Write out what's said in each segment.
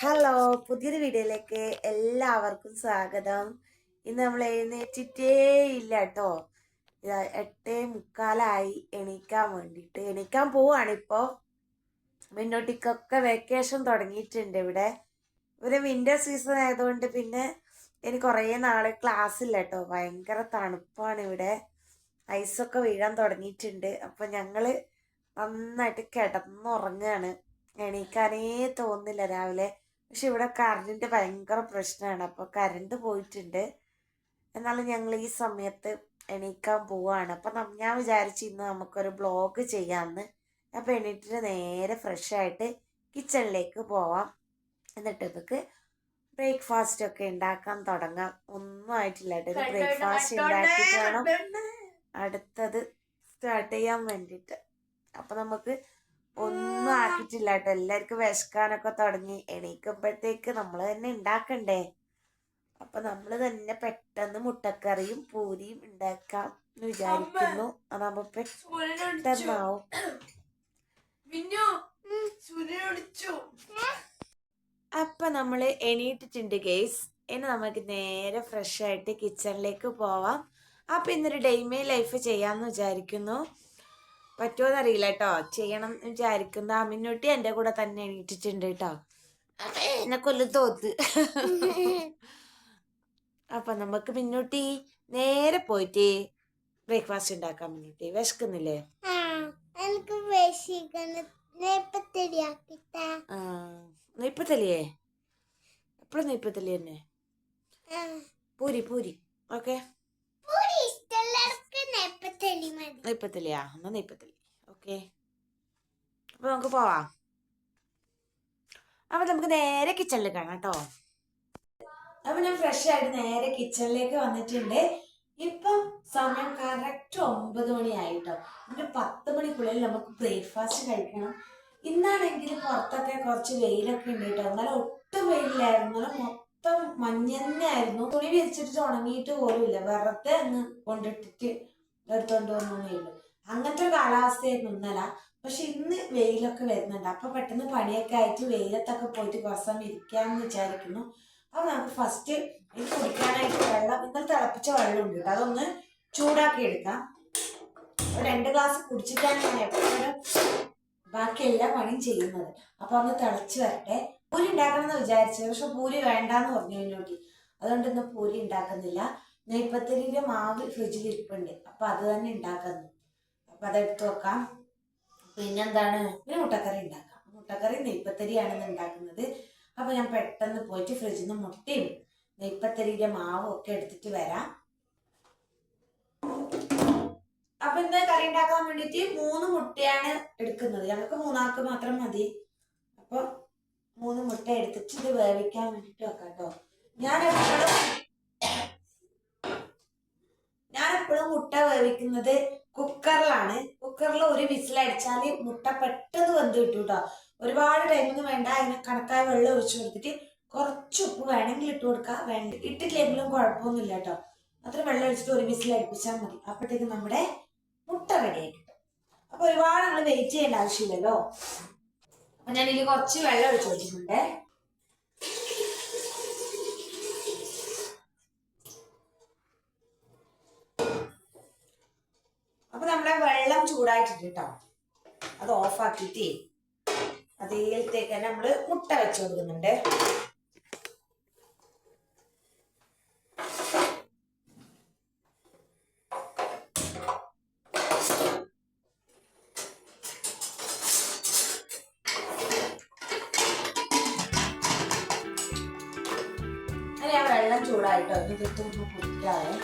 Hello, പുതിയൊരു വീഡിയോയിലേക്ക് എല്ലാവർക്കും സ്വാഗതം. ഇന്ന് നമ്മൾ എഴുന്നേറ്റിട്ടേ ഇല്ല കേട്ടോ. 8:45 എണീക്കാൻ പോവാണിപ്പോ. മുന്നോട്ടേക്കൊക്കെ വെക്കേഷൻ തുടങ്ങിയിട്ടുണ്ട്. ഇവിടെ വിന്റർ സീസൺ ആയതുകൊണ്ട് പിന്നെ എനിക്ക് കുറേ നാള് ക്ലാസ് ഇല്ല കേട്ടോ. ഭയങ്കര തണുപ്പാണ് ഇവിടെ. ഐസൊക്കെ വീഴാൻ തുടങ്ങിയിട്ടുണ്ട്. അപ്പൊ ഞങ്ങള് നന്നായിട്ട് കിടന്നുറങ്ങാണ്. എണീക്കാനേ തോന്നില്ല രാവിലെ. പക്ഷെ ഇവിടെ കറണ്ടിന്റെ ഭയങ്കര പ്രശ്നമാണ്. അപ്പോൾ കറണ്ട് പോയിട്ടുണ്ട്. എന്നാലും ഞങ്ങൾ ഈ സമയത്ത് എണീക്കാൻ പോവാണ്. അപ്പൊ ഞാൻ വിചാരിച്ചു ഇന്ന് നമുക്കൊരു ബ്ലോഗ് ചെയ്യാമെന്ന്. അപ്പൊ എണീറ്റിട്ട് നേരെ ഫ്രഷ് ആയിട്ട് കിച്ചണിലേക്ക് പോവാം. എന്നിട്ട് നമുക്ക് ബ്രേക്ക്ഫാസ്റ്റ് ഒക്കെ ഉണ്ടാക്കാൻ തുടങ്ങാം. ഒന്നും ആയിട്ടില്ല കേട്ടോ. ഒരു ബ്രേക്ക്ഫാസ്റ്റ് ഉണ്ടാക്കിയിട്ട് വേണം അടുത്തത് സ്റ്റാർട്ട് ചെയ്യാൻ വേണ്ടിയിട്ട്. അപ്പൊ നമുക്ക് ഒന്നും ആക്കിയിട്ടില്ല കേട്ടോ. എല്ലാവർക്കും വിശക്കാനൊക്കെ തുടങ്ങി. എണീക്കുമ്പോഴത്തേക്ക് നമ്മൾ തന്നെ ഉണ്ടാക്കണ്ടേ. അപ്പൊ നമ്മൾ തന്നെ പെട്ടെന്ന് മുട്ടക്കറിയും പൂരിയും ഉണ്ടാക്കാം എന്ന് വിചാരിക്കുന്നു. അതാകുമ്പോ പെട്ടെന്നാവും. അപ്പൊ നമ്മള് എണീറ്റിട്ടുണ്ട് ഗെയ്സ്. ഇനി നമുക്ക് നേരെ ഫ്രഷ് ആയിട്ട് കിച്ചണിലേക്ക് പോവാം. അപ്പൊ ഇന്നൊരു ഡെയിമേ ലൈഫ് ചെയ്യാന്ന് വിചാരിക്കുന്നു. പറ്റുമോന്ന് അറിയില്ല കേട്ടോ. ചെയ്യണം എന്ന് വിചാരിക്കുന്നു. അമ്മിനുട്ടി എൻ്റെ കൂടെ തന്നെ എണീറ്റിട്ടുണ്ട് കേട്ടോ. എന്നെ കൊല്ലം തോത്ത്. അപ്പൊ നമുക്ക് മിന്നൂട്ടി നേരെ പോയിട്ട് ബ്രേക്ക്ഫാസ്റ്റ് ഉണ്ടാക്കാം. മിന്നൂട്ടി വിശക്കുന്നില്ലേ? നെയ്പ്പത്തലിയേ? എപ്പോഴും നെയ്പ്പത്തലി തന്നെ. പൂരി ഓക്കെ. നെയ്പ്പത്തലിയാ? എന്നാ നെയ്പ്പത്തലി ഓക്കെ. അപ്പൊ നമുക്ക് പോവാം. അപ്പൊ നമുക്ക് നേരെ കിച്ചണിൽ കാണാം കേട്ടോ. അപ്പൊ ഞാൻ ഫ്രഷ് ആയിട്ട് നേരെ കിച്ചണിലേക്ക് വന്നിട്ടുണ്ട്. ഇപ്പം സമയം കറക്റ്റ് 9 മണിയായിട്ടോ. എന്നിട്ട് 10 മണിക്കുള്ളിൽ നമുക്ക് ബ്രേക്ക്ഫാസ്റ്റ് കഴിക്കണം. ഇന്നാണെങ്കിൽ പുറത്തൊക്കെ കുറച്ച് വെയിലൊക്കെ ഉണ്ട് കേട്ടോ. എന്നാലും ഒട്ടും വെയിലായിരുന്നു. മൊത്തം മഞ്ഞ തന്നെ ആയിരുന്നു. തുണി വിരിച്ചിട്ട് ഉണങ്ങിയിട്ട് പോലുമില്ല. വെറുതെ അങ്ങ് കൊണ്ടിട്ടിട്ട് എടുത്തോണ്ട് വന്നേ ഉള്ളൂ. അങ്ങനത്തെ ഒരു കാലാവസ്ഥയായിരുന്നു ഇന്നലെ. പക്ഷെ ഇന്ന് വെയിലൊക്കെ വരുന്നുണ്ട്. അപ്പൊ പെട്ടെന്ന് പണിയൊക്കെ ആയിട്ട് വെയിലത്തൊക്കെ പോയിട്ട് കുറച്ച് ഇരിക്കാമെന്ന് വിചാരിക്കുന്നു. അപ്പൊ നമുക്ക് ഫസ്റ്റ് ഇത് കുടിക്കാനായിട്ട് വെള്ളം, ഇന്നലെ തിളപ്പിച്ച വെള്ളം ഉണ്ട് കേട്ടോ. അതൊന്ന് ചൂടാക്കി എടുക്കാം. 2 ഗ്ലാസ് കുടിച്ചിട്ടാണ് ഞാൻ എപ്പോഴും ബാക്കി എല്ലാ പണിയും ചെയ്യുന്നത്. അപ്പൊ ഒന്ന് തിളച്ച് വരട്ടെ. പൂരി ഉണ്ടാക്കണം എന്ന് വിചാരിച്ചത്, പക്ഷെ പൂരി വേണ്ടാന്ന് പറഞ്ഞു എന്നോട്ടി. അതുകൊണ്ട് ഇന്ന് പൂരി ഉണ്ടാക്കുന്നില്ല. നെയ്പ്പത്തലിന്റെ മാവ് ഫ്രിഡ്ജിൽ ഇരിപ്പുണ്ട്. അപ്പൊ അത് തന്നെ ഉണ്ടാക്കുന്നു. അപ്പൊ അതെടുത്ത് വെക്കാം. പിന്നെന്താണ്, പിന്നെ മുട്ടക്കറി ഉണ്ടാക്കാം. മുട്ടക്കറി നെയ്പ്പത്തരിയാണെന്ന് ഉണ്ടാക്കുന്നത്. അപ്പൊ ഞാൻ പെട്ടെന്ന് പോയിട്ട് ഫ്രിഡ്ജിൽ നിന്ന് മുട്ടയും നെയ്പ്പത്തരിയുടെ മാവും ഒക്കെ എടുത്തിട്ട് വരാം. അപ്പൊ ഇന്ന് കറി ഉണ്ടാക്കാൻ വേണ്ടിട്ട് 3 മുട്ടയാണ് എടുക്കുന്നത്. ഞങ്ങൾക്ക് 3 ആൾക്ക് മാത്രം മതി. അപ്പൊ 3 മുട്ട എടുത്തിട്ട് ഇത് വേവിക്കാൻ വേണ്ടിട്ട് വെക്കാം കേട്ടോ. ഞാൻ എപ്പോഴും മുട്ട വേവിക്കുന്നത് കുക്കറിലാണ്. കുക്കറിൽ ഒരു വിസിലടിച്ചാല് മുട്ട പെട്ടെന്ന് വെന്ത് കിട്ടും കേട്ടോ. ഒരുപാട് ടൈമൊന്നും വേണ്ട. അതിന് കണക്കായ വെള്ളം ഒഴിച്ചു കൊടുത്തിട്ട് കുറച്ച് ഉപ്പ് വേണമെങ്കിൽ ഇട്ട് കൊടുക്കാം. ഇട്ടിട്ടില്ലെങ്കിലും കുഴപ്പമൊന്നുമില്ല കേട്ടോ. അത്ര വെള്ളം ഒഴിച്ചിട്ട് ഒരു വിസിൽ അടുപ്പിച്ചാൽ മതി. അപ്പോഴത്തേക്കും നമ്മുടെ മുട്ട റെഡി ആയി കിട്ടും. അപ്പൊ ഒരുപാട് നമ്മൾ വെയിറ്റ് ചെയ്യേണ്ട ആവശ്യമില്ലല്ലോ. അപ്പൊ ഞാൻ ഇതിൽ കുറച്ച് വെള്ളം ഒഴിച്ചു വെച്ചിട്ടുണ്ട്. അപ്പൊ നമ്മുടെ വെള്ളം ചൂടായിട്ടിട്ട് കേട്ടോ. അത് ഓഫാക്കിയിട്ട് അതിലേക്ക് തന്നെ നമ്മള് മുട്ട വെച്ച് കൊടുക്കുന്നുണ്ട്. അങ്ങനെ ആ വെള്ളം ചൂടായിട്ടോ. ഇതിട്ടൊന്ന് കുടിക്കാതെ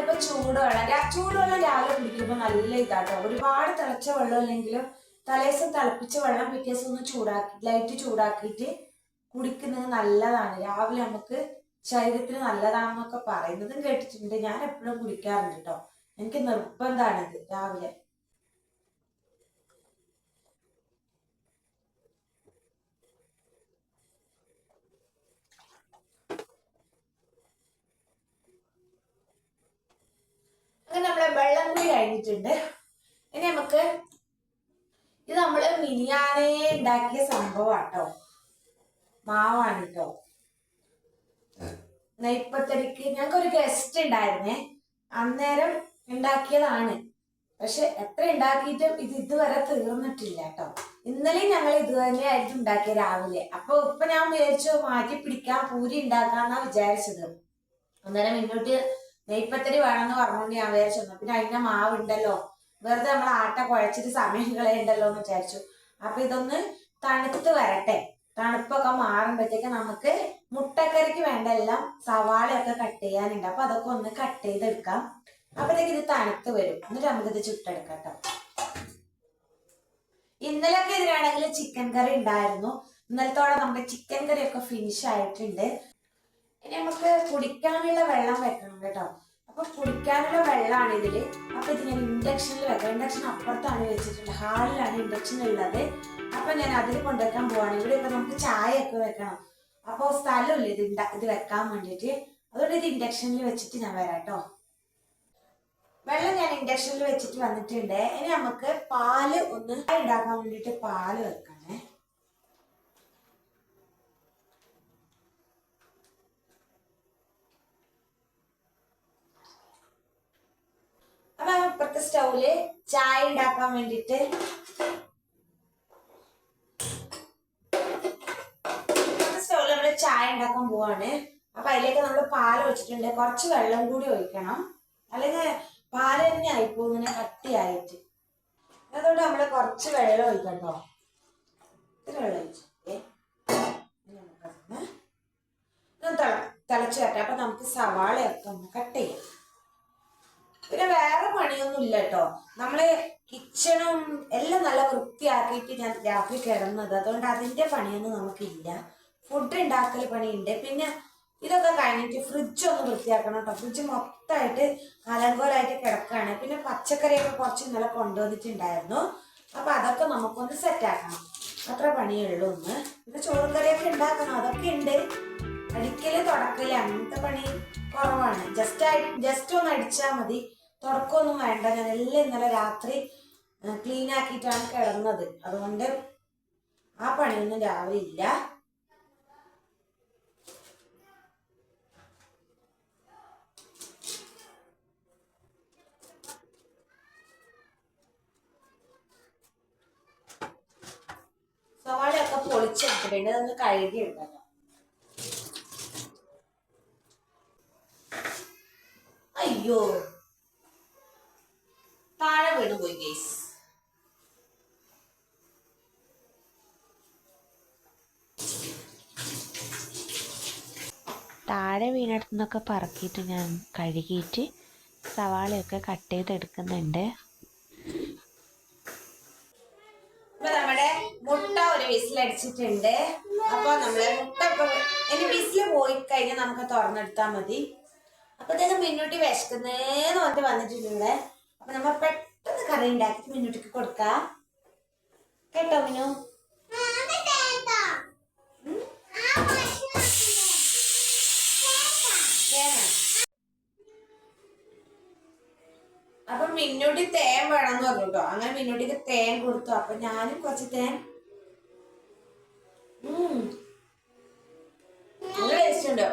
ഇപ്പൊ ചൂടുവെള്ളം രാവിലെ കുടിക്കുമ്പോ നല്ല ഇതാട്ടോ. ഒരുപാട് തിളച്ച വെള്ളം അല്ലെങ്കിലും തലേദിവസം തിളപ്പിച്ച വെള്ളം പിറ്റേ ദിവസം ഒന്ന് ലൈറ്റ് ചൂടാക്കിയിട്ട് കുടിക്കുന്നത് നല്ലതാണ്. രാവിലെ നമുക്ക് ശരീരത്തിന് നല്ലതാണെന്നൊക്കെ പറയുന്നതും കേട്ടിട്ടുണ്ട്. ഞാൻ എപ്പോഴും കുടിക്കാറുണ്ട് കേട്ടോ. എനിക്ക് നിർബന്ധമാണിത് രാവിലെ. അങ്ങനെ നമ്മളെ വെള്ളം കൂടി കഴിഞ്ഞിട്ടുണ്ട്. ഇനി നമുക്ക് ഇത് നമ്മള് മിനിയാനേ ഉണ്ടാക്കിയ സംഭവമാട്ടോ, മാവാണ് കേട്ടോ. നെയ്പ്പത്തടിക്ക് ഞങ്ങൾക്ക് ഒരു ഗസ്റ്റ് ഉണ്ടായിരുന്നേ, അന്നേരം ഉണ്ടാക്കിയതാണ്. പക്ഷെ എത്ര ഉണ്ടാക്കിയിട്ടും ഇത് ഇതുവരെ തീർന്നിട്ടില്ല കേട്ടോ. ഇന്നലെ ഞങ്ങൾ ഇത് തന്നെയായിരുന്നു ഉണ്ടാക്കിയ രാവിലെ. അപ്പൊ ഇപ്പൊ ഞാൻ വിചാരിച്ചു മാറ്റി പിടിക്കാൻ പൂരി ഉണ്ടാക്കാന്നാ വിചാരിച്ചത്. അന്നേരം മുന്നോട്ട് നെയ്പ്പത്തടി വേണമെന്ന് പറഞ്ഞുകൊണ്ട് ഞാൻ വിചാരിച്ചു. പിന്നെ അതിന്റെ മാവുണ്ടല്ലോ, വെറുതെ നമ്മൾ ആട്ട കുഴച്ചിട്ട് സമയം കളയണ്ടല്ലോ എന്ന് വിചാരിച്ചു. അപ്പൊ ഇതൊന്ന് തണുത്ത് വരട്ടെ. തണുപ്പൊക്കെ മാറുമ്പോഴത്തേക്ക് നമുക്ക് മുട്ടക്കറിക്ക് വേണ്ട എല്ലാം സവാളയൊക്കെ കട്ട് ചെയ്യാനുണ്ട്. അപ്പൊ അതൊക്കെ ഒന്ന് കട്ട് ചെയ്തെടുക്കാം. അപ്പോഴത്തേക്ക് ഇത് തണുത്ത് വരും. എന്നിട്ട് നമുക്കിത് ചുട്ടെടുക്കാം കേട്ടോ. ഇന്നലെയൊക്കെ ഇതിനാണെങ്കിൽ ചിക്കൻ കറി ഉണ്ടായിരുന്നു. ഇന്നലത്തോടെ നമ്മുടെ ചിക്കൻ കറി ഒക്കെ ഫിനിഷ് ആയിട്ടുണ്ട്. ഇനി നമുക്ക് കുടിക്കാനുള്ള വെള്ളം വെക്കണം കേട്ടോ. അപ്പൊ കുടിക്കാനുള്ള വെള്ളമാണ് ഇതില്. അപ്പൊ ഇത് ഞാൻ ഇൻഡക്ഷനിൽ വെക്കാം. ഇൻഡക്ഷൻ അപ്പുറത്താണ് വെച്ചിട്ടുണ്ട്, ഹാളിലാണ് ഇൻഡക്ഷൻ ഉള്ളത്. അപ്പൊ ഞാൻ അതിൽ കൊണ്ടുവെക്കാൻ പോവാണ്. ഇവിടെ ഇപ്പൊ നമുക്ക് ചായ ഒക്കെ വെക്കണം. അപ്പൊ സ്ഥലമില്ല ഇത് വെക്കാൻ വേണ്ടിയിട്ട്. അതുകൊണ്ട് ഇത് ഇൻഡക്ഷനിൽ വെച്ചിട്ട് ഞാൻ വരാം കേട്ടോ. വെള്ളം ഞാൻ ഇൻഡക്ഷനിൽ വെച്ചിട്ട് വന്നിട്ടുണ്ട്. ഇനി നമുക്ക് പാല് ഒന്ന് ഉണ്ടാക്കാൻ വേണ്ടിയിട്ട് പാല് വെക്കണേ. അപ്പൊ ഇപ്പുറത്തെ സ്റ്റൗവില് ചായ ഉണ്ടാക്കാൻ വേണ്ടിയിട്ട് സ്റ്റൗവില് നമ്മള് ചായ ഉണ്ടാക്കാൻ പോവാണ്. അപ്പൊ അതിലേക്ക് നമ്മൾ പാല് ഒഴിച്ചിട്ടുണ്ട്. കുറച്ച് വെള്ളം കൂടി ഒഴിക്കണം, അല്ലെങ്കിൽ പാല് തന്നെ ആയിപ്പോ ഇങ്ങനെ കട്ടിയായിട്ട്. അതുകൊണ്ട് നമ്മള് കുറച്ച് വെള്ളം ഒഴിക്കട്ടോ. ഇത്തിരി വെള്ളം ഒഴിച്ചിട്ടേ തിളച്ചു വരട്ടെ. അപ്പൊ നമുക്ക് സവാളയൊക്കെ ഒന്ന് കട്ട് ചെയ്യാം. പിന്നെ വേറെ പണിയൊന്നും ഇല്ല കേട്ടോ. നമ്മള് കിച്ചണും എല്ലാം നല്ല വൃത്തിയാക്കിയിട്ട് ഞാൻ രാത്രി കിടന്നത്, അതുകൊണ്ട് അതിന്റെ പണിയൊന്നും നമുക്കില്ല. ഫുഡ് ഉണ്ടാക്കൽ പണിയുണ്ട്. പിന്നെ ഇതൊക്കെ കഴിഞ്ഞിട്ട് ഫ്രിഡ്ജ് ഒന്ന് വൃത്തിയാക്കണം കേട്ടോ. ഫ്രിഡ്ജ് മൊത്തമായിട്ട് അലങ്കോലായിട്ട് കിടക്കാണ്. പിന്നെ പച്ചക്കറിയൊക്കെ കുറച്ച് ഇന്നലെ കൊണ്ടുവന്നിട്ടുണ്ടായിരുന്നു. അപ്പൊ അതൊക്കെ നമുക്കൊന്ന് സെറ്റാക്കണം. അത്ര പണിയേ ഉള്ളൂ ഒന്ന്. പിന്നെ ചോറും കറിയൊക്കെ ഉണ്ടാക്കണം, അതൊക്കെ ഉണ്ട്. അടിക്കല് തുടക്കല് അങ്ങനത്തെ പണി കുറവാണ്. ജസ്റ്റ് ഒന്ന് അടിച്ചാൽ മതി, തുടക്കമൊന്നും വേണ്ട. ഞാൻ എല്ലാം ഇന്നലെ രാത്രി ക്ലീൻ ആക്കിയിട്ടാണ് കിടന്നത്, അതുകൊണ്ട് ആ പണിയൊന്നും രാവിലെ ഇല്ല. സവാളയൊക്കെ പൊളിച്ചെടുത്തിട്ടുണ്ട്, അതൊന്ന് കഴുകി എടുക്കാം. അയ്യോ, താഴെ വീണ് പോയി ഗൈസ്. താഴെ വീണിടത്തുനിന്നൊക്കെ പറക്കിയിട്ട് ഞാൻ കഴുകിയിട്ട് സവാളയൊക്കെ കട്ട് ചെയ്തെടുക്കുന്നുണ്ട്. നമ്മുടെ മുട്ട ഒരു വിസിലടിച്ചിട്ടുണ്ട്. അപ്പൊ നമ്മള് മുട്ട ഇനി വിസില് പോയി കഴിഞ്ഞാൽ നമുക്ക് തുറന്നെടുത്താൽ മതി. അപ്പത്തേക്ക് മിന്നൂട്ടി വിശക്കുന്നേന്ന് പറഞ്ഞിട്ട് വന്നിട്ടുണ്ട്. അപ്പൊ നമ്മൾ പെട്ടെന്ന് കറി ഉണ്ടാക്കിട്ട് മിന്നൂട്ടിക്ക് കൊടുക്കാം കേട്ടോ. മിനു അപ്പൊ മിന്നൂട്ടി തേൻ വേണമെന്ന് പറഞ്ഞു കേട്ടോ. അങ്ങനെ മിന്നൂട്ടിക്ക് തേൻ കൊടുത്തു. അപ്പൊ ഞാനും കുറച്ച് തേൻ നല്ല ടേസ്റ്റ് ഉണ്ടോ.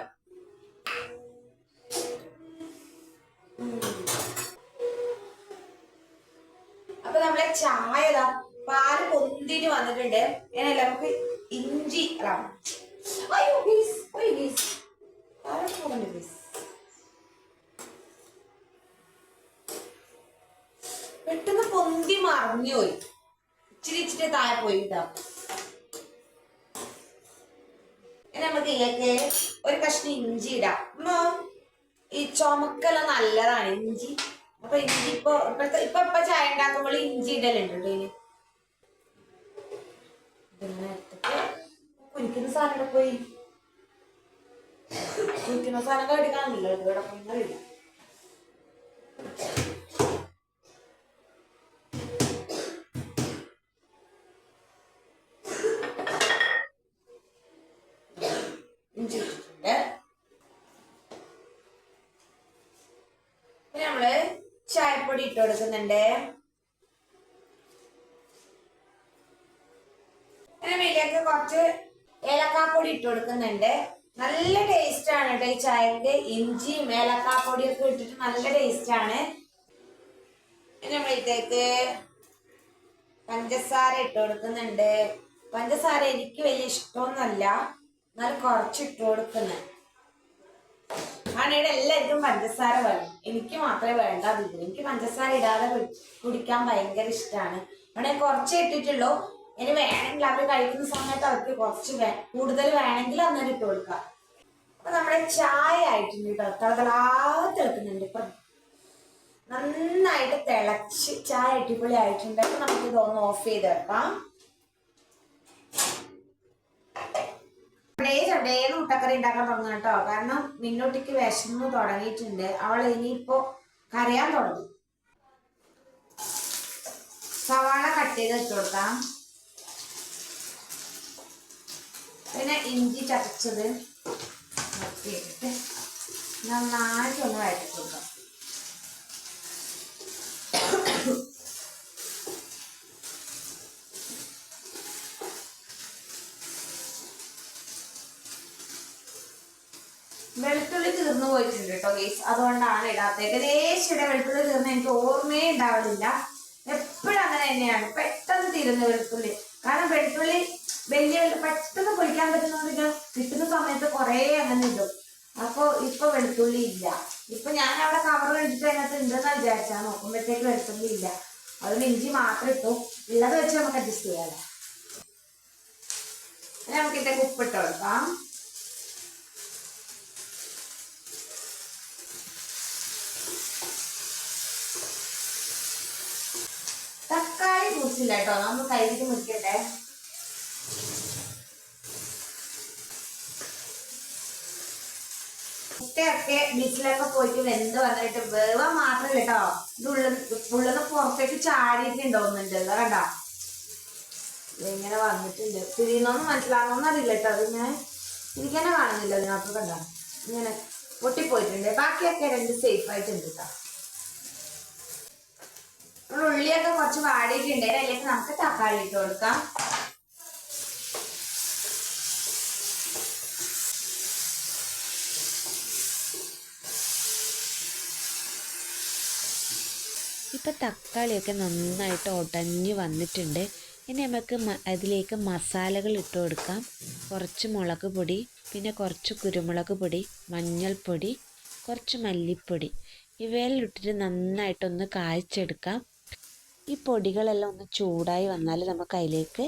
അപ്പൊ നമ്മളെ ചായ പാല് പൊന്തിട്ട് വന്നിട്ടുണ്ട്. ഏനല്ല നമുക്ക് ഇഞ്ചി പെട്ടെന്ന് പൊന്തി മറിഞ്ഞു പോയി, ഇച്ചിരി താഴെ പോയി ഇതാ. നമുക്ക് ഇതിലേക്ക് ഒരു കഷ്ണം ഇഞ്ചി ഇടാം. ഈ ചുമക്കെല്ലാം നല്ലതാണ് ഇഞ്ചി. അപ്പൊ ഇഞ്ചി ഇപ്പൊ ചായ ഉണ്ടാക്കുമ്പോൾ ഇഞ്ചി ഇടലുണ്ട് കേട്ടോ. ഇതിങ്ങനെ എടുത്തിട്ട് കുരിക്കുന്ന സാധനം പോയി, കുരിക്കുന്ന സാധനം എടുക്കാനില്ല, ഇവിടെ പോയില്ല. ഇഞ്ചി ഇട്ടിട്ടുണ്ട്. പിന്നെ നമ്മള് ചായപ്പൊടി ഇട്ട് കൊടുക്കുന്നുണ്ട്. ഇതിലേക്ക് കുറച്ച് ഏലക്കാപ്പൊടി ഇട്ട് കൊടുക്കുന്നുണ്ട്. നല്ല ടേസ്റ്റ് ആണ് കേട്ടോ ഈ ചായക്ക്. ഇഞ്ചിയും ഏലക്കാപ്പൊടിയൊക്കെ ഇട്ടിട്ട് നല്ല ടേസ്റ്റ് ആണ്. പിന്നെ നമ്മളിതേക്ക് പഞ്ചസാര ഇട്ട് കൊടുക്കുന്നുണ്ട്. പഞ്ചസാര എനിക്ക് വലിയ ഇഷ്ടമൊന്നുമല്ല, എന്നാലും കുറച്ചിട്ട് കൊടുക്കുന്നത്. കാരണം ഇവിടെ എല്ലാവർക്കും പഞ്ചസാര വേണം, എനിക്ക് മാത്രമേ വേണ്ടാതില്ല. എനിക്ക് പഞ്ചസാര ഇടാതെ കുടിക്കാൻ ഭയങ്കര ഇഷ്ടമാണ്. അവിടെ കുറച്ചേ ഇട്ടിട്ടുള്ളൂ. ഇനി വേണമെങ്കിൽ അവർ കഴിക്കുന്ന സമയത്ത് അവർക്ക് കുറച്ച് കൂടുതൽ വേണമെങ്കിൽ അന്നേരം ഇട്ട് കൊടുക്കാം. അപ്പൊ നമ്മുടെ ചായ ആയിട്ടുണ്ട് കേട്ടോ. തളതളാതെ തിളക്കുന്നുണ്ട്. ഇപ്പൊ നന്നായിട്ട് തിളച്ച് ചായ അടിപൊളി ആയിട്ടുണ്ട്. അപ്പൊ നമുക്ക് ഇതൊന്ന് ഓഫ് ചെയ്ത് വെക്കാം. ചടേന്ന് മുട്ടക്കറി ഉണ്ടാക്കാൻ തുടങ്ങും കേട്ടോ. കാരണം മിന്നൂട്ടിക്ക് വിശന്ന് തുടങ്ങിയിട്ടുണ്ട്. അവൾ ഇനിയിപ്പോ കരയാൻ തുടങ്ങും. സവാള കട്ട് ചെയ്ത് ഇട്ട് കൊടുക്കാം. പിന്നെ ഇഞ്ചി ചതച്ചത് ഇട്ടിട്ട് നന്നായിട്ട് ഒന്ന് വഴറ്റി കൊടുക്കാം. വെളുത്തുള്ളി തീർന്നു പോയിട്ടുണ്ട് കേട്ടോ ഗൈസ്, അതുകൊണ്ടാണ് ഇടാത്തത്. ഏകദേശം ഇവിടെ വെളുത്തുള്ളി തീർന്ന് എനിക്ക് ഓർമ്മയെ ഉണ്ടാവില്ല. എപ്പോഴും അങ്ങനെ തന്നെയാണ്, പെട്ടെന്ന് തീരുന്നു വെളുത്തുള്ളി. കാരണം വെളുത്തുള്ളി വലിയ പെട്ടെന്ന് പൊളിക്കാൻ പറ്റുന്നതുകൊണ്ട് കിട്ടുന്ന സമയത്ത് കുറേ അങ്ങനെ ഇടും. അപ്പൊ ഇപ്പൊ വെളുത്തുള്ളി ഇല്ല. ഇപ്പൊ ഞാൻ അവിടെ കവർ കഴിച്ചിട്ട് അതിനകത്ത് ഉണ്ടെന്ന് വിചാരിച്ചാൽ നോക്കുമ്പോഴത്തേക്ക് വെളുത്തുള്ളി ഇല്ല. അതുകൊണ്ട് ഇഞ്ചി മാത്രം ഇട്ടു. ഉള്ളത് വെച്ച് നമുക്ക് അഡ്ജസ്റ്റ് ചെയ്യാമല്ലോ. നമുക്ക് ഇതൊക്കെ ഉപ്പിട്ട് കൊടുക്കാം. തക്കാളി കുറിച്ചില്ല കേട്ടോ, നമ്മൾ കയ്യിൽ മുറിക്കട്ടെ. മുട്ടയൊക്കെ ബീച്ചിലൊക്കെ പോയിട്ട് വെന്ത് വന്നിട്ട് വേവ മാത്രം കേട്ടോ, ഇത് ഉള്ളിന്ന് പുറത്തേക്ക് ചാടിയിട്ടുണ്ടോന്നുണ്ട്. അതാ കണ്ടോ ഇങ്ങനെ വന്നിട്ടുണ്ട്. തിരിയുന്നൊന്നും മനസ്സിലാകുന്നൊന്നും അറിയില്ല കേട്ടോ. അതിങ്ങനെ ഇരിക്കാനെ കാണുന്നില്ല അതിനകത്ത്. കണ്ടോ ഇങ്ങനെ പൊട്ടിപ്പോയിട്ടുണ്ട്. ബാക്കിയൊക്കെ രണ്ട് സേഫ് ആയിട്ടുണ്ട് കേട്ടോ. ഉള്ളിയൊക്കെ കുറച്ച് വാടിയിട്ടുണ്ട്. അതിലേക്ക് നമുക്ക് തക്കാളി ഇട്ട് കൊടുക്കാം. ഇപ്പം തക്കാളിയൊക്കെ നന്നായിട്ട് ഉടഞ്ഞ് വന്നിട്ടുണ്ട്. ഇനി നമുക്ക് അതിലേക്ക് മസാലകൾ ഇട്ട് കൊടുക്കാം. കുറച്ച് മുളക് പൊടി, പിന്നെ കുറച്ച് കുരുമുളക് പൊടി, മഞ്ഞൾപ്പൊടി, കുറച്ച് മല്ലിപ്പൊടി, ഇവയെല്ലാം ഇട്ടിട്ട് നന്നായിട്ടൊന്ന് കായ്ച്ചെടുക്കാം. ഈ പൊടികളെല്ലാം ഒന്ന് ചൂടായി വന്നാൽ നമുക്ക് അതിലേക്ക്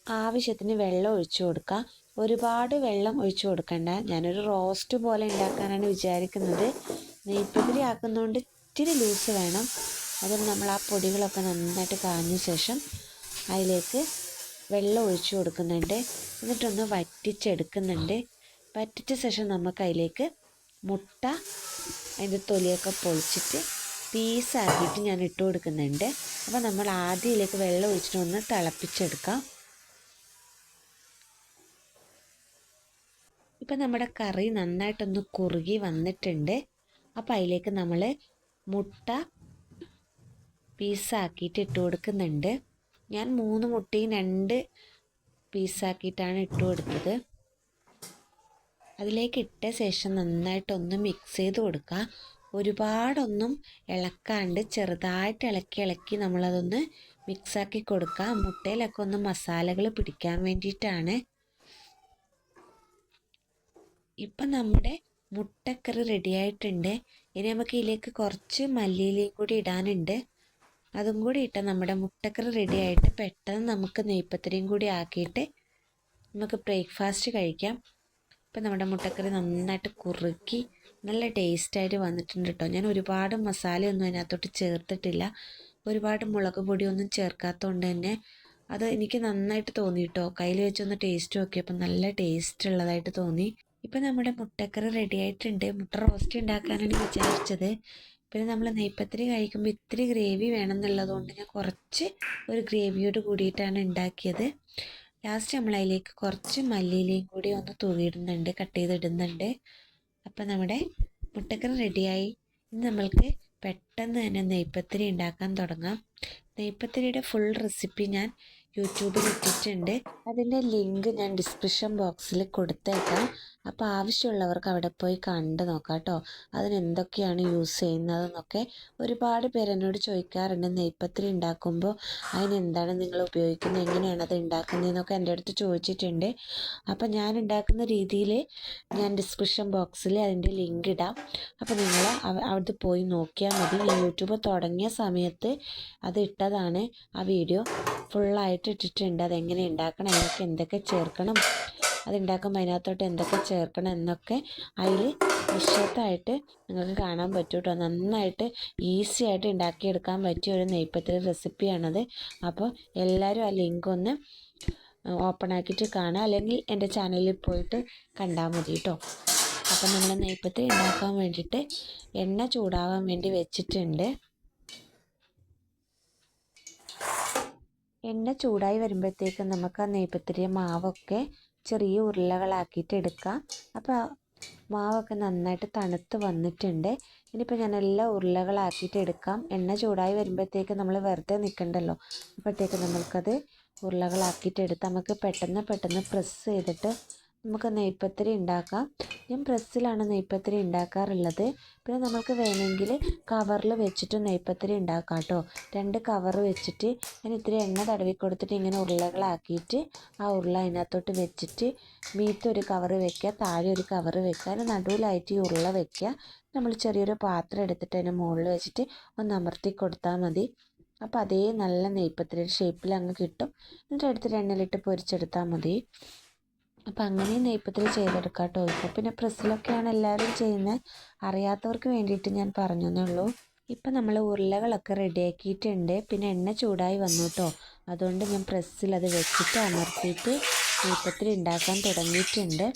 ആവശ്യത്തിന് വെള്ളം ഒഴിച്ചു കൊടുക്കാം. ഒരുപാട് വെള്ളം ഒഴിച്ചു കൊടുക്കണ്ട. ഞാനൊരു റോസ്റ്റ് പോലെ ഉണ്ടാക്കാനാണ് വിചാരിക്കുന്നത്. നെയ്പ്പത്തിരി ആക്കുന്നതുകൊണ്ട് ഇത്തിരി ലൂസ് വേണം. അതുകൊണ്ട് നമ്മൾ ആ പൊടികളൊക്കെ നന്നായിട്ട് കാഞ്ഞ ശേഷം അതിലേക്ക് വെള്ളം ഒഴിച്ചു കൊടുക്കുന്നുണ്ട്. എന്നിട്ടൊന്ന് വറ്റിച്ചെടുക്കുന്നുണ്ട്. വറ്റിച്ച ശേഷം നമുക്ക് അതിലേക്ക് മുട്ട അതിൻ്റെ തൊലിയൊക്കെ പൊളിച്ചിട്ട് പീസാക്കിയിട്ട് ഞാൻ ഇട്ട് കൊടുക്കുന്നുണ്ട്. അപ്പോൾ നമ്മൾ ആദ്യം ഇതിലേക്ക് വെള്ളം ഒഴിച്ചിട്ട് ഒന്ന് തിളപ്പിച്ചെടുക്കാം. ഇപ്പം നമ്മുടെ കറി നന്നായിട്ടൊന്ന് കുറുകി വന്നിട്ടുണ്ട്. അപ്പോൾ അതിലേക്ക് നമ്മൾ മുട്ട പീസാക്കിയിട്ട് ഇട്ട് കൊടുക്കുന്നുണ്ട്. ഞാൻ 3 മുട്ടയും 2 പീസാക്കിയിട്ടാണ് ഇട്ട് കൊടുത്തത്. അതിലേക്ക് ഇട്ട ശേഷം നന്നായിട്ടൊന്ന് മിക്സ് ചെയ്ത് കൊടുക്കുക. ഒരുപാടൊന്നും ഇളക്കാണ്ട് ചെറുതായിട്ട് ഇളക്കി നമ്മളതൊന്ന് മിക്സാക്കി കൊടുക്കുക. മുട്ടയിലൊക്കെ ഒന്ന് മസാലകൾ പിടിക്കാൻ വേണ്ടിയിട്ടാണ്. ഇപ്പം നമ്മുടെ മുട്ടക്കറി റെഡി ആയിട്ടുണ്ട്. ഇനി നമുക്ക് ഇതിലേക്ക് കുറച്ച് മല്ലിയിലയും കൂടി ഇടാനുണ്ട്. അതും കൂടി ഇട്ടാൽ നമ്മുടെ മുട്ടക്കറി റെഡി ആയിട്ട് പെട്ടെന്ന് നമുക്ക് നെയ്പ്പത്തിരിയും കൂടി ആക്കിയിട്ട് നമുക്ക് ബ്രേക്ക്ഫാസ്റ്റ് കഴിക്കാം. ഇപ്പം നമ്മുടെ മുട്ടക്കറി നന്നായിട്ട് കുറുക്കി നല്ല ടേസ്റ്റായിട്ട് വന്നിട്ടുണ്ട് കേട്ടോ. ഞാൻ ഒരുപാട് മസാലയൊന്നും അതിനകത്തോട്ട് ചേർത്തിട്ടില്ല. ഒരുപാട് മുളക് പൊടിയൊന്നും ചേർക്കാത്തതുകൊണ്ട് തന്നെ അത് എനിക്ക് നന്നായിട്ട് തോന്നി കേട്ടോ. കയ്യിൽ വെച്ചൊന്ന് ടേസ്റ്റ് നോക്കിയപ്പോൾ നല്ല ടേസ്റ്റ് ഉള്ളതായിട്ട് തോന്നി. ഇപ്പം നമ്മുടെ മുട്ടക്കറി റെഡി ആയിട്ടുണ്ട്. മുട്ട റോസ്റ്റ് ഉണ്ടാക്കാനാണ് വിചാരിച്ചത്. പിന്നെ നമ്മൾ നെയ്പ്പത്തിരി കഴിക്കുമ്പോൾ ഇത്തിരി ഗ്രേവി വേണം എന്നുള്ളതുകൊണ്ട് ഞാൻ കുറച്ച് ഒരു ഗ്രേവിയോട് കൂടിയിട്ടാണ് ഉണ്ടാക്കിയത്. ലാസ്റ്റ് നമ്മൾ അതിലേക്ക് കുറച്ച് മല്ലിയിലയും കൂടി ഒന്ന് തൂവിയിടുന്നുണ്ട്, കട്ട് ചെയ്തിടുന്നുണ്ട്. അപ്പം നമ്മുടെ മുട്ടക്കറി റെഡിയായി. ഇനി നമ്മൾക്ക് പെട്ടെന്ന് തന്നെ നെയ്പ്പത്തിരി ഉണ്ടാക്കാൻ തുടങ്ങാം. നെയ്പ്പത്തിരിയുടെ ഫുൾ റെസിപ്പി ഞാൻ യൂട്യൂബിൽ ഇട്ടിട്ടുണ്ട്. അതിൻ്റെ ലിങ്ക് ഞാൻ ഡിസ്ക്രിപ്ഷൻ ബോക്സിൽ കൊടുത്തേക്കാം. അപ്പോൾ ആവശ്യമുള്ളവർക്ക് അവിടെ പോയി കണ്ടു നോക്കാം കേട്ടോ. അതിനെന്തൊക്കെയാണ് യൂസ് ചെയ്യുന്നതെന്നൊക്കെ ഒരുപാട് പേര് എന്നോട് ചോദിക്കാറുണ്ട്. നെയ്പത്തിരി ഉണ്ടാക്കുമ്പോൾ അതിനെന്താണ് നിങ്ങൾ ഉപയോഗിക്കുന്നത്, എങ്ങനെയാണ് അത് ഉണ്ടാക്കുന്നതെന്നൊക്കെ എൻ്റെ അടുത്ത് ചോദിച്ചിട്ടുണ്ട്. അപ്പോൾ ഞാൻ ഉണ്ടാക്കുന്ന രീതിയിൽ ഞാൻ ഡിസ്ക്രിപ്ഷൻ ബോക്സിൽ അതിൻ്റെ ലിങ്ക് ഇടാം. അപ്പോൾ നിങ്ങൾ അവിടെ പോയി നോക്കിയാൽ മതി. ഞാൻ യൂട്യൂബ് തുടങ്ങിയ സമയത്ത് അത് ഇട്ടതാണ്. ആ വീഡിയോ ഫുള്ളായിട്ട് ഇട്ടിട്ടുണ്ട്. അതെങ്ങനെ ഉണ്ടാക്കണം, അതിനൊക്കെ എന്തൊക്കെ ചേർക്കണം, അതുണ്ടാക്കുമ്പോൾ അതിനകത്തോട്ട് എന്തൊക്കെ ചേർക്കണം എന്നൊക്കെ അതിൽ വിശദമായിട്ട് നിങ്ങൾക്ക് കാണാൻ പറ്റും കേട്ടോ. നന്നായിട്ട് ഈസി ആയിട്ട് ഉണ്ടാക്കിയെടുക്കാൻ പറ്റിയ ഒരു നെയ്പത്തിരി റെസിപ്പിയാണത്. അപ്പോൾ എല്ലാവരും ആ ലിങ്ക് ഒന്ന് ഓപ്പൺ ആക്കിയിട്ട് കാണുക, അല്ലെങ്കിൽ എൻ്റെ ചാനലിൽ പോയിട്ട് കണ്ടാൽ മതി കേട്ടോ. അപ്പം നമ്മൾ നെയ്പത്തിരി ഉണ്ടാക്കാൻ വേണ്ടിയിട്ട് എണ്ണ ചൂടാവാൻ വേണ്ടി വെച്ചിട്ടുണ്ട്. എണ്ണ ചൂടായി വരുമ്പോഴത്തേക്കും നമുക്ക് ആ നെയ്പത്തിരി മാവൊക്കെ ചെറിയ ഉരുളകളാക്കിയിട്ട് എടുക്കാം. അപ്പോൾ മാവൊക്കെ നന്നായിട്ട് തണുത്ത് വന്നിട്ടുണ്ട്. ഇനിയിപ്പോൾ ഞാൻ എല്ലാം ഉരുളകളാക്കിയിട്ട് എടുക്കാം. എണ്ണ ചൂടായി വരുമ്പോഴത്തേക്ക് നമ്മൾ വെറുതെ നിൽക്കണ്ടല്ലോ, അപ്പോഴത്തേക്ക് നമ്മൾക്കത് ഉരുളകളാക്കിയിട്ട് എടുത്ത് നമുക്ക് പെട്ടെന്ന് പ്രസ് ചെയ്തിട്ട് നമുക്ക് നെയ്പത്തിരി ഉണ്ടാക്കാം. ഞാൻ പ്രസ്സിലാണ് നെയ്പത്തിരി ഉണ്ടാക്കാറുള്ളത്. പിന്നെ നമുക്ക് വേണമെങ്കിൽ കവറിൽ വെച്ചിട്ട് നെയ്പത്തിരി ഉണ്ടാക്കാം കേട്ടോ. 2 കവർ വെച്ചിട്ട് ഞാൻ ഇത്തിരി എണ്ണ തടവി കൊടുത്തിട്ട് ഇങ്ങനെ ഉരുളകളാക്കിയിട്ട് ആ ഉരുള അതിനകത്തോട്ട് വെച്ചിട്ട് മീത്ത് ഒരു കവർ വെക്കുക, താഴെ ഒരു കവർ വെക്കുക, അതിന് നടുവിലായിട്ട് ഈ ഉരുള വെക്കുക. നമ്മൾ ചെറിയൊരു പാത്രം എടുത്തിട്ട് അതിന് മുകളിൽ വെച്ചിട്ട് ഒന്ന് അമർത്തി കൊടുത്താൽ മതി. അപ്പോൾ അതേ നല്ല നെയ്പത്തിരി ഷേപ്പിൽ അങ്ങ് കിട്ടും. എന്നിട്ട് എടുത്തിട്ട് എണ്ണയിലിട്ട് പൊരിച്ചെടുത്താൽ മതി. അപ്പം അങ്ങനെ നെയ്പത്തിരി ചെയ്തെടുക്കാം കേട്ടോ. ഇപ്പോൾ പിന്നെ പ്രസ്സിലൊക്കെയാണ് എല്ലാവരും ചെയ്യുന്നത്. അറിയാത്തവർക്ക് വേണ്ടിയിട്ട് ഞാൻ പറഞ്ഞതേ ഉള്ളൂ. ഇപ്പം നമ്മൾ ഉരുളകളൊക്കെ റെഡിയാക്കിയിട്ടുണ്ട്. പിന്നെ എണ്ണ ചൂടായി വന്നു കേട്ടോ. അതുകൊണ്ട് ഞാൻ പ്രസ്സിൽ അത് വെച്ചിട്ട് അമർത്തിയിട്ട് നെയ്പത്തിരി ഉണ്ടാക്കാൻ തുടങ്ങിയിട്ടുണ്ട്.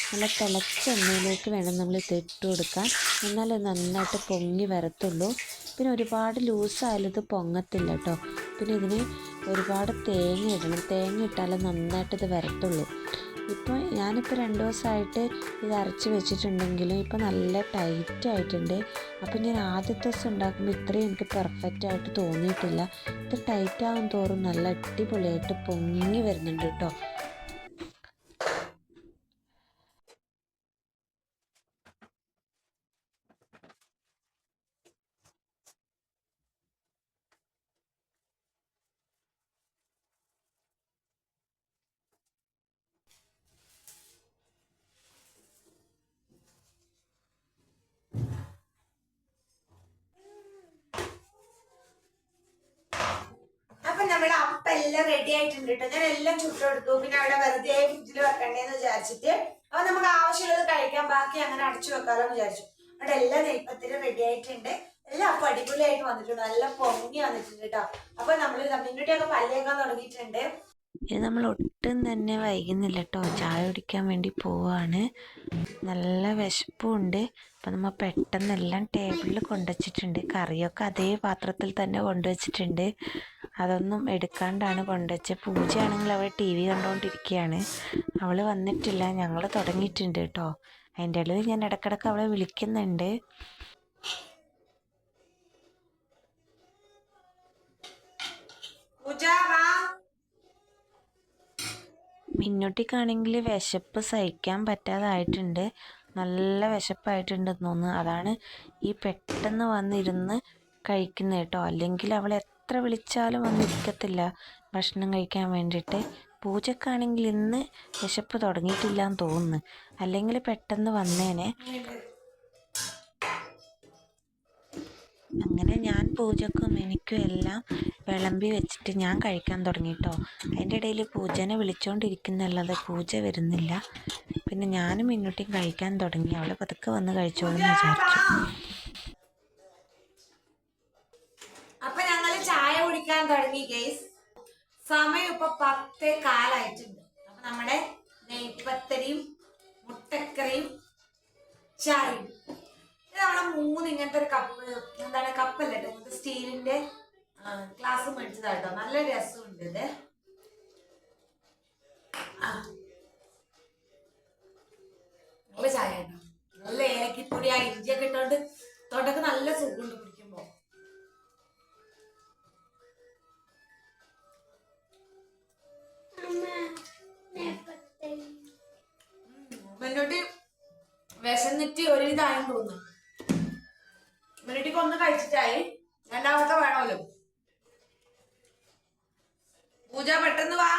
നല്ല തിളച്ച എണ്ണയിലേക്ക് വേണം നമ്മൾ ഇത് ഇട്ട് കൊടുക്കാൻ, എന്നാലേ നന്നായിട്ട് പൊങ്ങി വരത്തുള്ളൂ. പിന്നെ ഒരുപാട് ലൂസായാലും ഇത് പൊങ്ങത്തില്ല കേട്ടോ. പിന്നെ ഇതിന് ഒരുപാട് തേങ്ങ ഇടണം. തേങ്ങ ഇട്ടാലേ നന്നായിട്ട് ഇത് വരത്തുള്ളൂ. ഇപ്പോൾ ഞാനിപ്പോൾ 2 ദിവസമായിട്ട് ഇത് അരച്ച് വെച്ചിട്ടുണ്ടെങ്കിലും ഇപ്പോൾ നല്ല ടൈറ്റ് ആയിട്ടുണ്ട്. അപ്പോൾ ഞാൻ ആദ്യത്തെ ദിവസം ഉണ്ടാക്കുമ്പോൾ ഇത്രയും എനിക്ക് പെർഫെക്റ്റ് ആയിട്ട് തോന്നിയിട്ടില്ല. ഇത് ടൈറ്റ് ആകും തോറും നല്ല അടിപൊളിയായിട്ട് പൊങ്ങി വരുന്നുണ്ട് കേട്ടോ. അപ്പൊ നമ്മുടെ അപ്പം എല്ലാം റെഡി ആയിട്ടുണ്ട് കേട്ടോ. ഞാൻ എല്ലാം ചുട്ടെടുത്തു. പിന്നെ അവിടെ വെറുതെ ഫ്രിഡ്ജിൽ വെക്കണ്ടേന്ന് വിചാരിച്ചിട്ട് അപ്പൊ നമുക്ക് ആവശ്യമുള്ളത് കഴിക്കാം, ബാക്കി അങ്ങനെ അടച്ചു വെക്കാലോ എന്ന് വിചാരിച്ചു. അവിടെ എല്ലാം നെയ്പത്തിരി റെഡി ആയിട്ടുണ്ട്. എല്ലാം അപ്പം അടിപൊളിയായിട്ട് വന്നിട്ടുണ്ട്, നല്ല പൊങ്ങി വന്നിട്ടുണ്ട് കേട്ടോ. അപ്പൊ നമ്മൾ മിന്നുട്ടിയൊക്കെ പല്ലേക്കാൻ തുടങ്ങിയിട്ടുണ്ട്. ഇത് നമ്മൾ ഒട്ടും തന്നെ വൈകുന്നില്ല കേട്ടോ. ചായ കുടിക്കാൻ വേണ്ടി പോവാണ്. നല്ല വിശപ്പുണ്ട്. അപ്പം നമ്മൾ പെട്ടെന്നെല്ലാം ടേബിളിൽ കൊണ്ടുവച്ചിട്ടുണ്ട്. കറിയൊക്കെ അതേ പാത്രത്തിൽ തന്നെ കൊണ്ടുവച്ചിട്ടുണ്ട്. അതൊന്നും എടുക്കാണ്ടാണ് കൊണ്ടുവച്ചത്. പൂജയാണെങ്കിൽ അവൾ TV കണ്ടുകൊണ്ടിരിക്കുകയാണ്. അവൾ വന്നിട്ടില്ല. ഞങ്ങൾ തുടങ്ങിയിട്ടുണ്ട് കേട്ടോ. അതിൻ്റെ ഇടയിൽ ഞാൻ ഇടയ്ക്കിടയ്ക്ക് അവളെ വിളിക്കുന്നുണ്ട്. മിന്നുട്ടിക്കാണെങ്കിൽ വിശപ്പ് സഹിക്കാൻ പറ്റാതായിട്ടുണ്ട്. നല്ല വിശപ്പായിട്ടുണ്ടെന്ന് തോന്നുന്നു. അതാണ് ഈ പെട്ടെന്ന് വന്നിരുന്ന് കഴിക്കുന്നത് കേട്ടോ. അല്ലെങ്കിൽ അവൾ എത്ര വിളിച്ചാലും വന്നിരിക്കത്തില്ല ഭക്ഷണം കഴിക്കാൻ വേണ്ടിയിട്ട്. പൂജക്കാണെങ്കിൽ ഇന്ന് വിശപ്പ് തുടങ്ങിയിട്ടില്ല എന്ന് തോന്നുന്നു, അല്ലെങ്കിൽ പെട്ടെന്ന് വന്നേനെ. അങ്ങനെ ഞാൻ പൂജക്കും എനിക്കും എല്ലാം വിളമ്പി വെച്ചിട്ട് ഞാൻ കഴിക്കാൻ തുടങ്ങി കേട്ടോ. അതിൻ്റെ ഇടയിൽ പൂജനെ വിളിച്ചുകൊണ്ടിരിക്കുന്നല്ലാതെ പൂജ വരുന്നില്ല. പിന്നെ ഞാനും മിന്നുട്ടിയും കഴിക്കാൻ തുടങ്ങി. അവൾ പതുക്കെ വന്ന് കഴിച്ചോളെന്ന് വിചാരിച്ചു. അപ്പൊ ഞങ്ങൾ ചായ കുടിക്കാൻ തുടങ്ങി ഗൈസ്. സമയം ഇപ്പൊ 10:15 അപ്പൊ നമ്മുടെ നെയ്പത്തിരിയും മുട്ടക്കറിയും ചായയും. ഇത് നമ്മളെ 3 ഇങ്ങനത്തെ ഒരു കപ്പ്, എന്താണ് കപ്പല്ല കേട്ടോ, ഇങ്ങനത്തെ സ്റ്റീലിന്റെ ഗ്ലാസ് മേടിച്ചതാട്ടോ. നല്ല രസമുണ്ട് ഇത്. നല്ല ചായ കേട്ടോ. നല്ല ഏലക്കിപ്പൊടി ആ ഇഞ്ചിയൊക്കെ ഇട്ടോണ്ട് തൊണ്ടക്ക് നല്ല സുഖമുണ്ട് കുടിക്കുമ്പോ. വിശന്നിട്ട് ഒരുവിധായും തോന്നുന്നു. ഇവരുട്ടിക്ക് ഒന്ന് കഴിച്ചിട്ടായി, രണ്ടാമത്തെ വേണമല്ലോ. പൂജ പെട്ടെന്ന് വാ.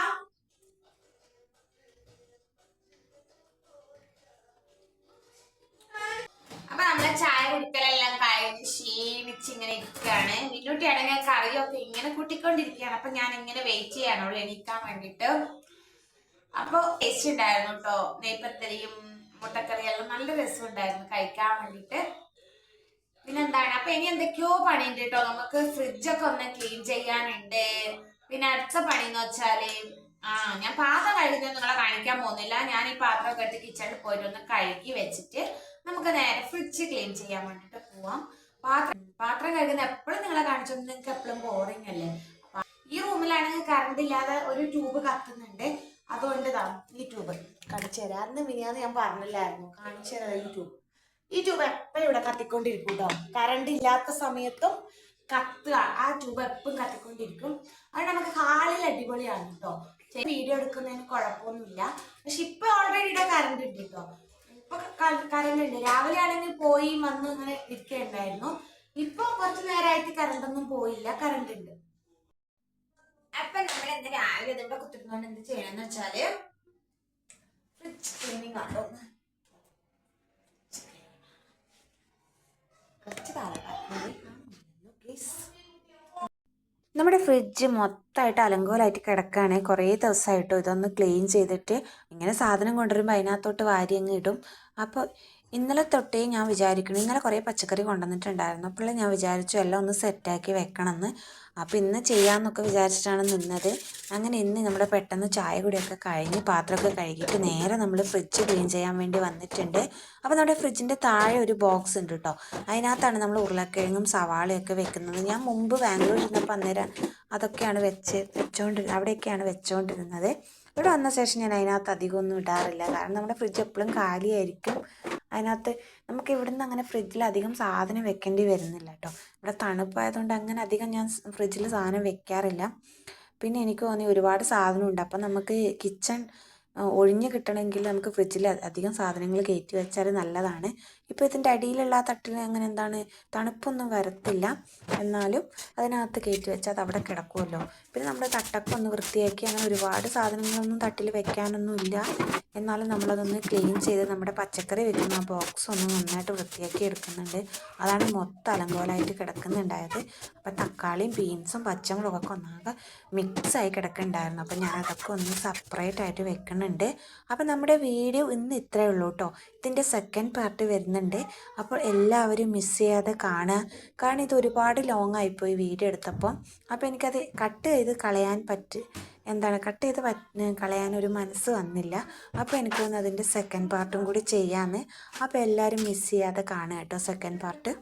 അപ്പൊ നമ്മളെ ചായ കുടിക്കലെല്ലാം കഴിഞ്ഞ് ക്ഷീണിച്ച് ഇങ്ങനെ ഇരിക്കുകയാണ്. മിന്നുട്ടിയാണെങ്കിൽ കറിയൊക്കെ ഇങ്ങനെ കൂട്ടിക്കൊണ്ടിരിക്കുകയാണ്. അപ്പൊ ഞാൻ ഇങ്ങനെ വെയിറ്റ് ചെയ്യാണ് അവൾ എണീക്കാൻ വേണ്ടിട്ട്. അപ്പൊ ടേസ്റ്റ് ഉണ്ടായിരുന്നു കേട്ടോ, നെയ്പത്തരിയും മുട്ടക്കറിയെല്ലാം നല്ല രസം ഉണ്ടായിരുന്നു കഴിക്കാൻ വേണ്ടിട്ട്. പിന്നെന്താണ്, അപ്പൊ ഇനി എന്തൊക്കെയോ പണിയുണ്ട് കേട്ടോ. നമുക്ക് ഫ്രിഡ്ജൊക്കെ ഒന്ന് ക്ലീൻ ചെയ്യാനുണ്ട്. പിന്നെ അടുത്ത പണി എന്ന് വെച്ചാല് ഞാൻ പാത്രം കഴുകുന്നത് നിങ്ങളെ കാണിക്കാൻ പോകുന്നില്ല. ഞാൻ ഈ പാത്രമൊക്കെ എടുത്ത് കിച്ചണിൽ പോയിട്ട് ഒന്ന് കഴുകി വെച്ചിട്ട് നമുക്ക് നേരെ ഫ്രിഡ്ജ് ക്ലീൻ ചെയ്യാൻ വേണ്ടിട്ട് പോവാം. പാത്രം കഴുകുന്ന എപ്പോഴും നിങ്ങളെ കാണിച്ചോണ്ട് നിങ്ങൾക്ക് എപ്പോഴും ബോറിംഗ് അല്ലേ. ഈ റൂമിലാണെങ്കിൽ കറണ്ട് ഇല്ലാതെ ഒരു ട്യൂബ് കത്തുന്നുണ്ട്. അതുകൊണ്ട് ഈ ട്യൂബ് കാണിച്ചു തരാം. അന്ന് മിനിയാന്ന് ഞാൻ പറഞ്ഞില്ലായിരുന്നു, കാണിച്ചു തരാം. ഈ ട്യൂബ് എപ്പോഴും ഇവിടെ കത്തിക്കൊണ്ടിരിക്കും കേട്ടോ. കറണ്ട് ഇല്ലാത്ത സമയത്തും കത്തുക, ആ ട്യൂബ് എപ്പോഴും കത്തിക്കൊണ്ടിരിക്കും. അതുകൊണ്ട് നമുക്ക് ഹാളിൽ അടിപൊളിയാണ് കേട്ടോ. വീഡിയോ എടുക്കുന്നതിന് കുഴപ്പമൊന്നുമില്ല. പക്ഷെ ഇപ്പൊ ഓൾറെഡി ഇവിടെ കറണ്ട് ഉണ്ട് കേട്ടോ. ഇപ്പൊ കറണ്ട് ഉണ്ട്. രാവിലെ ആണെങ്കിൽ പോയി വന്ന് ഇങ്ങനെ ഇരിക്കുകയുണ്ടായിരുന്നു. ഇപ്പൊ കുറച്ചു നേരമായിട്ട് കറണ്ട് ഒന്നും പോയില്ല, കറണ്ട് ഉണ്ട്. അപ്പൊ നമ്മൾ എന്താ രാവിലെ ഇതിവിടെ കുത്തിരുന്നോണ്ട് എന്ത് ചെയ്യണമെന്ന് വെച്ചാല് ഫ്രിഡ്ജ് ക്ലീനിങ് ആണോ. നമ്മുടെ ഫ്രിഡ്ജ് മൊത്തമായിട്ട് അലങ്കോലമായിട്ട് കിടക്കുകയാണ്. കുറേ ദിവസമായിട്ടോ ഇതൊന്ന് ക്ലീൻ ചെയ്തിട്ട്. ഇങ്ങനെ സാധനം കൊണ്ടുവരുമ്പോൾ അതിനകത്തോട്ട് വാരി അങ്ങ് ഇടും. അപ്പോൾ ഇന്നലെ തൊട്ടേ ഞാൻ വിചാരിക്കണം, ഇന്നലെ കുറേ പച്ചക്കറി കൊണ്ടുവന്നിട്ടുണ്ടായിരുന്നു. അപ്പോൾ ഞാൻ വിചാരിച്ചു എല്ലാം ഒന്ന് സെറ്റാക്കി വെക്കണമെന്ന്. അപ്പോൾ ഇന്ന് ചെയ്യാമെന്നൊക്കെ വിചാരിച്ചിട്ടാണ് നിന്നത്. അങ്ങനെ ഇന്ന് നമ്മുടെ പെട്ടെന്ന് ചായ കുടിയൊക്കെ കഴിഞ്ഞ് പാത്രമൊക്കെ കഴുകിയിട്ട് നേരെ നമ്മൾ ഫ്രിഡ്ജ് ക്ലീൻ ചെയ്യാൻ വേണ്ടി വന്നിട്ടുണ്ട്. അപ്പോൾ നമ്മുടെ ഫ്രിഡ്ജിൻ്റെ താഴെ ഒരു ബോക്സ് ഉണ്ട് കേട്ടോ. അതിനകത്താണ് നമ്മൾ ഉരുളക്കിഴങ്ങും സവാളയൊക്കെ വെക്കുന്നത്. ഞാൻ മുമ്പ് ബാംഗ്ലൂർ ഇരുന്നപ്പോൾ അന്നേരം അതൊക്കെയാണ് അവിടെയൊക്കെയാണ് വെച്ചുകൊണ്ടിരുന്നത്. ഇവിടെ വന്ന ശേഷം ഞാൻ അതിനകത്ത് അധികമൊന്നും ഇടാറില്ല. കാരണം നമ്മുടെ ഫ്രിഡ്ജ് എപ്പോഴും കാലിയായിരിക്കും. അതിനകത്ത് നമുക്ക് ഇവിടുന്ന് അങ്ങനെ ഫ്രിഡ്ജിൽ അധികം സാധനം വെക്കേണ്ടി വരുന്നില്ല കേട്ടോ. ഇവിടെ തണുപ്പായതുകൊണ്ട് അങ്ങനെ അധികം ഞാൻ ഫ്രിഡ്ജിൽ സാധനം വെക്കാറില്ല. പിന്നെ എനിക്ക് തോന്നി ഒരുപാട് സാധനമുണ്ട്. അപ്പം നമുക്ക് കിച്ചൺ ഒഴിഞ്ഞ് കിട്ടണമെങ്കിൽ നമുക്ക് ഫ്രിഡ്ജിൽ അധികം സാധനങ്ങൾ കയറ്റി വെച്ചാൽ നല്ലതാണ്. ഇപ്പോൾ ഇതിൻ്റെ അടിയിലുള്ള ആ തട്ടിൽ അങ്ങനെ തണുപ്പൊന്നും വരത്തില്ല. എന്നാലും അതിനകത്ത് കയറ്റി വെച്ചാൽ അത് അവിടെ കിടക്കുമല്ലോ. പിന്നെ നമ്മൾ തട്ടൊക്കെ ഒന്ന് വൃത്തിയാക്കി, അങ്ങനെ ഒരുപാട് സാധനങ്ങളൊന്നും തട്ടിൽ വെക്കാനൊന്നും ഇല്ല. എന്നാലും നമ്മളതൊന്ന് ക്ലീൻ ചെയ്ത് നമ്മുടെ പച്ചക്കറി വെക്കുന്ന ആ ബോക്സ് ഒന്ന് നന്നായിട്ട് വൃത്തിയാക്കി എടുക്കുന്നുണ്ട്. അതാണ് മൊത്തം അലങ്കോലമായിട്ട് കിടക്കുന്നുണ്ടായത്. അപ്പം തക്കാളിയും ബീൻസും പച്ചമുളകൊക്കെ ഒന്നാകെ മിക്സായി കിടക്കുന്നുണ്ടായിരുന്നു. അപ്പം ഞാൻ അതൊക്കെ ഒന്ന് സെപ്പറേറ്റ് ആയിട്ട് വെക്കുന്നുണ്ട്. അപ്പം നമ്മുടെ വീഡിയോ ഇന്ന് ഇത്രയേ ഉള്ളൂ കേട്ടോ. ഇതിൻ്റെ സെക്കൻഡ് പാർട്ട് വരുന്നുണ്ട്. അപ്പോൾ എല്ലാവരും മിസ് ചെയ്യാതെ കാണുക. കാരണം ഇത് ഒരുപാട് ലോങ് ആയിപ്പോയി വീഡിയോ എടുത്തപ്പോൾ. അപ്പോൾ എനിക്കത് കട്ട് ചെയ്ത് കളയാനൊരു മനസ്സ് വന്നില്ല. അപ്പോൾ എനിക്ക് തോന്നുന്നു അതിൻ്റെ സെക്കൻഡ് പാർട്ടും കൂടി ചെയ്യാമെന്ന്. അപ്പോൾ എല്ലാവരും മിസ് ചെയ്യാതെ കാണുക കേട്ടോ സെക്കൻഡ് പാർട്ട്.